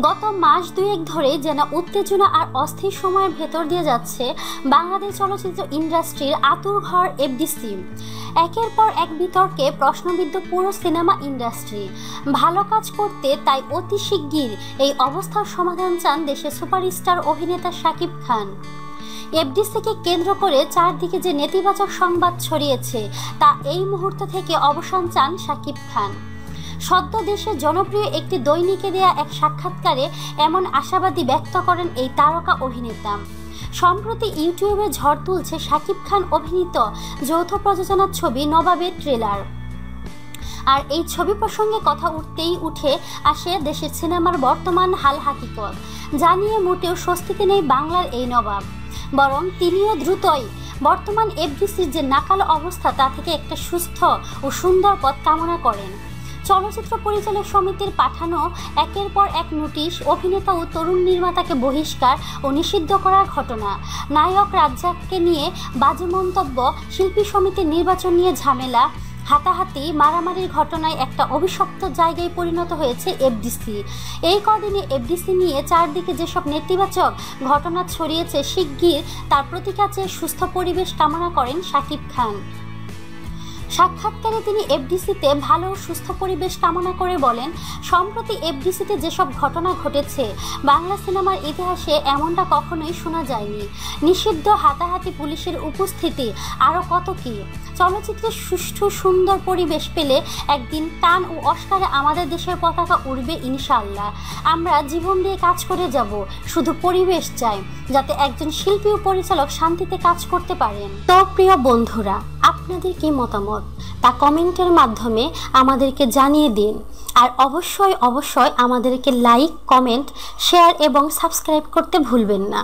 গত মাস দুয়েক ধরে যেন উত্তেজনা আর অস্থির সময়ের ভেতর দিয়ে যাচ্ছে বাংলাদেশ চলচ্চিত্র ইন্ডাস্ট্রির আঁতুড়ঘর এফডিসি। একের পর এক বিতর্কে প্রশ্নবিদ্ধ পুরো সিনেমা ইন্ডাস্ট্রি। ভালো কাজ করতে তাই অতি শিগগির এই অবস্থার সমাধান চান দেশের সুপারস্টার অভিনেতা শাকিব খান। এফডিসিকে কেন্দ্র করে চারদিকে যে নেতিবাচক সংবাদ ছড়িয়েছে তা এই মুহূর্ত থেকে অবসান চান শাকিব খান। সদ্য দেশের জনপ্রিয় একটি দৈনিকে দেয়া এক সাক্ষাৎকারে এমন আশাবাদী ব্যক্ত করেন এই তারকা অভিনেতা। সম্প্রতি ইউটিউবে ঝড় তুলছে শাকিব খান অভিনীত যৌথ প্রযোজনার ছবি নবাবের ট্রেলার। আর এই ছবি প্রসঙ্গে কথা উঠে আসে দেশের সিনেমার বর্তমান হাল হাকিকত, যা নিয়ে মোটেও স্বস্তিতে নেই বাংলার এই নবাব। বরং তিনিও দ্রুতই বর্তমান এফডিসির যে নাকাল অবস্থা তা থেকে একটা সুস্থ ও সুন্দর পথ কামনা করেন। চলচ্চিত্র পরিচালক সমিতির পাঠানো একের পর এক নোটিশ, অভিনেতা ও তরুণ নির্মাতাকে বহিষ্কার ও নিষিদ্ধ করার ঘটনা, নায়ক রাজ্জাককে নিয়ে বাজে মন্তব্য, শিল্পী সমিতির নির্বাচন নিয়ে ঝামেলা, হাতাহাতি মারামারির ঘটনায় একটা অভিশপ্ত জায়গায় পরিণত হয়েছে এফডিসি। এই কদিনে এফডিসি নিয়ে চারদিকে যেসব নেতিবাচক ঘটনা ছড়িয়েছে, শিগগির তার প্রতিকার চেয়ে সুস্থ পরিবেশ কামনা করেন শাকিব খান। সাক্ষাৎকারে তিনি এফডিসিতে ভালো ও সুস্থ পরিবেশ কামনা করে বলেন, সম্প্রতি এফডিসিতে যেসব ঘটনা ঘটেছে বাংলা সিনেমার ইতিহাসে এমনটা কখনোই শোনা যায়নি। নিষিদ্ধ, হাতাহাতি, পুলিশের উপস্থিতি, আরও কত কি। চলচ্চিত্রের সুষ্ঠু সুন্দর পরিবেশ পেলে একদিন কান ও অস্কারে আমাদের দেশের পতাকা উড়বে ইনশাআল্লাহ। আমরা জীবন দিয়ে কাজ করে যাব, শুধু পরিবেশ চাই যাতে একজন শিল্পী ও পরিচালক শান্তিতে কাজ করতে পারেন। তো প্রিয় বন্ধুরা, আপনাদের কি মতামত তা কমেন্টের মাধ্যমে আমাদেরকে জানিয়ে দিন। আর অবশ্যই আমাদেরকে লাইক, কমেন্ট, শেয়ার এবং সাবস্ক্রাইব করতে ভুলবেন না।